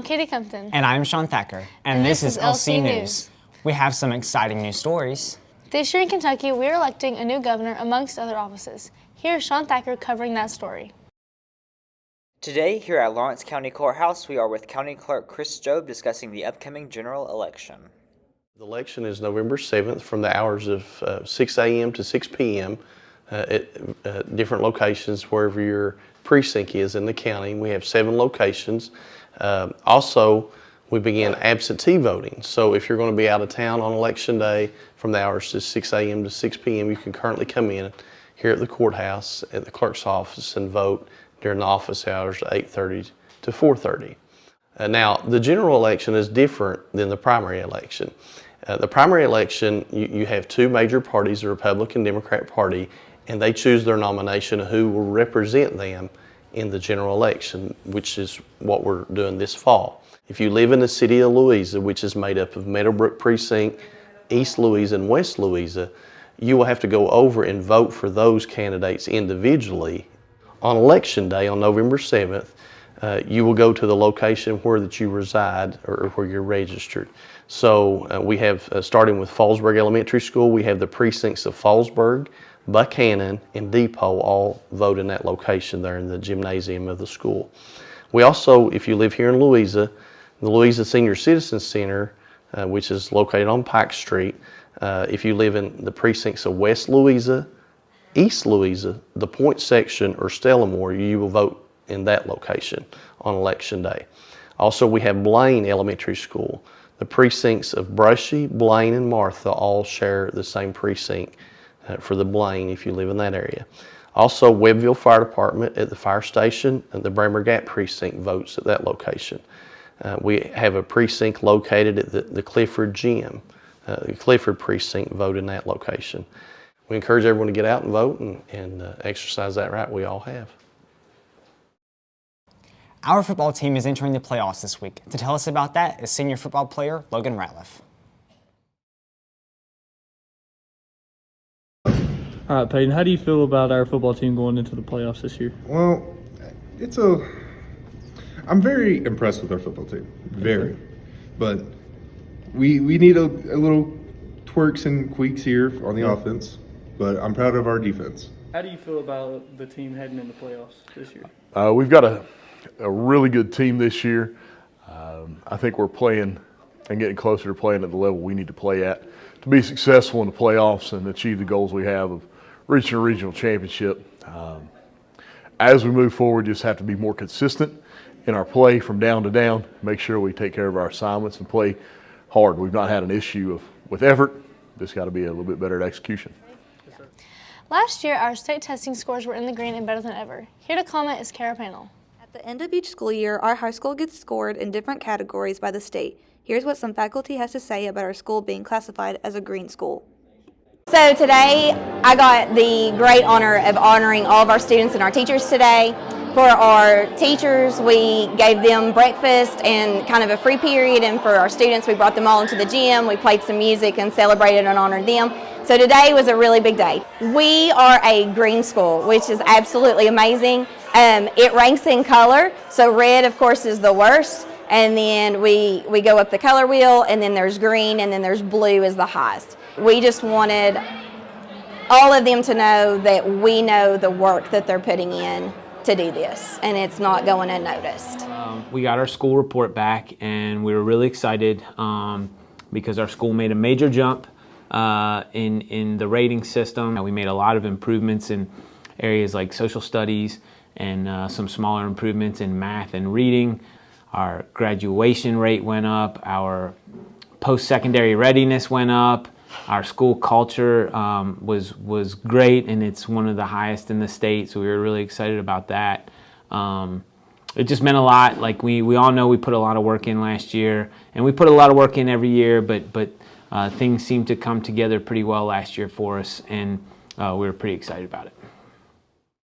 Katie Compton. And I'm Sean Thacker. And this is LC News. We have some exciting news stories. This year in Kentucky, we are electing a new governor amongst other offices. Here's Sean Thacker covering that story. Today, here at Lawrence County Courthouse, we are with County Clerk Chris Jobe discussing the upcoming general election. The election is November 7th from the hours of 6 a.m. to 6 p.m. At different locations wherever your precinct is in the county. We have 7 locations. Also, we begin absentee voting. So if you're going to be out of town on election day from the hours of 6 a.m. to 6 p.m., you can currently come in here at the courthouse at the clerk's office and vote during the office hours of 8:30 to 4:30. Now, the general election is different than the primary election. The primary election, you have 2 major parties, the Republican and Democrat Party, and they choose their nomination of who will represent them in the general election, which is what we're doing this fall. If you live in the city of Louisa, which is made up of Meadowbrook Precinct, East Louisa, and West Louisa, you will have to go over and vote for those candidates individually. On election day, on November 7th, you will go to the location where that you reside or where you're registered. So we have, starting with Fallsburg Elementary School, we have the precincts of Fallsburg, Buchanan, and Depot all vote in that location there in the gymnasium of the school. We also, if you live here in Louisa, the Louisa Senior Citizen Center, which is located on Pike Street, if you live in the precincts of West Louisa, East Louisa, the Point section, or Stellamore, you will vote in that location on election day. Also, we have Blaine Elementary School. The precincts of Brushy, Blaine, and Martha all share the same precinct for the Blaine if you live in that area. Also, Webbville Fire Department at the fire station and the Bramer Gap precinct votes at that location. We have a precinct located at the Clifford Gym. The Clifford precinct vote in that location. We encourage everyone to get out and vote and exercise that right we all have. Our football team is entering the playoffs this week. To tell us about that is senior football player Logan Ratliff. All right, Peyton, how do you feel about our football team going into the playoffs this year? Well, I'm very impressed with our football team, very. But we need a little twerks and tweaks here on the offense, but I'm proud of our defense. How do you feel about the team heading into playoffs this year? We've got a really good team this year. I think we're playing and getting closer to playing at the level we need to play at to be successful in the playoffs and achieve the goals we have of reaching a regional championship. As we move forward, just have to be more consistent in our play from down to down, make sure we take care of our assignments and play hard. We've not had an issue with effort, just got to be a little bit better at execution. Last year, our state testing scores were in the green and better than ever. Here to comment is Kara Panel. At the end of each school year, our high school gets scored in different categories by the state. Here's what some faculty has to say about our school being classified as a green school. So today, I got the great honor of honoring all of our students and our teachers today. For our teachers, we gave them breakfast and kind of a free period, and for our students, we brought them all into the gym. We played some music and celebrated and honored them. So today was a really big day. We are a green school, which is absolutely amazing. It ranks in color, so red, of course, is the worst. And then we go up the color wheel, and then there's green, and then there's blue is the highest. We just wanted all of them to know that we know the work that they're putting in to do this, and it's not going unnoticed. We got our school report back, and we were really excited because our school made a major jump in the rating system. We made a lot of improvements in areas like social studies and some smaller improvements in math and reading. Our graduation rate went up, our post-secondary readiness went up, our school culture was great, and it's one of the highest in the state, so we were really excited about that. It just meant a lot. Like we all know we put a lot of work in last year, and we put a lot of work in every year, but things seemed to come together pretty well last year for us, and we were pretty excited about it.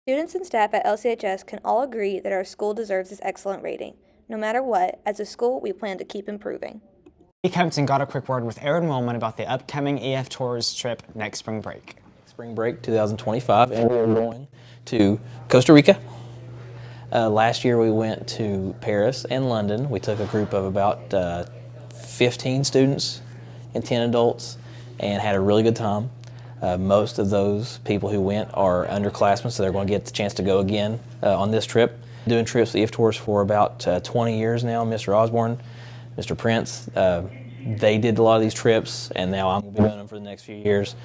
Students and staff at LCHS can all agree that our school deserves this excellent rating. No matter what, as a school, we plan to keep improving. Katie Compton got a quick word with Aaron Willman about the upcoming EF Tours trip next spring break. Spring break 2025, and we're going to Costa Rica, Last year we went to Paris and London. We took a group of about 15 students and 10 adults and had a really good time. Most of those people who went are underclassmen, so they're going to get the chance to go again on this trip. Doing trips to IFTORs for about 20 years now. Mr. Osborne, Mr. Prince, they did a lot of these trips, and now I'm going to be doing them for the next few years.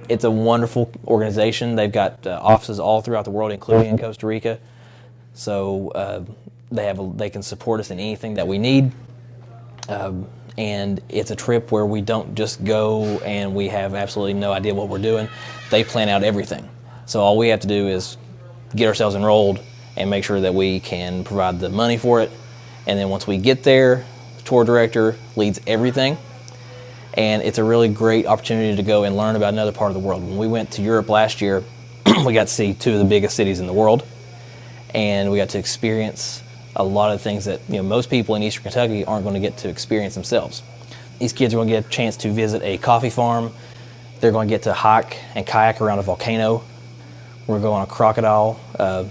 It's a wonderful organization. They've got offices all throughout the world, including in Costa Rica. So they can support us in anything that we need. And it's a trip where we don't just go and we have absolutely no idea what we're doing. They plan out everything. So all we have to do is get ourselves enrolled and make sure that we can provide the money for it. And then once we get there, the tour director leads everything. And it's a really great opportunity to go and learn about another part of the world. When we went to Europe last year, we got to see 2 of the biggest cities in the world. And we got to experience a lot of things that most people in Eastern Kentucky aren't going to get to experience themselves. These kids are going to get a chance to visit a coffee farm. They're going to get to hike and kayak around a volcano. We're going on a crocodile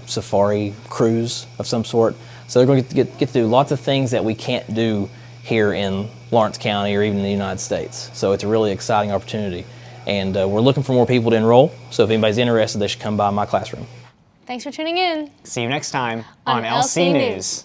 safari cruise of some sort. So they're going to get to do lots of things that we can't do here in Lawrence County or even in the United States. So it's a really exciting opportunity. And we're looking for more people to enroll. So if anybody's interested, they should come by my classroom. Thanks for tuning in. See you next time on LC LC News. News.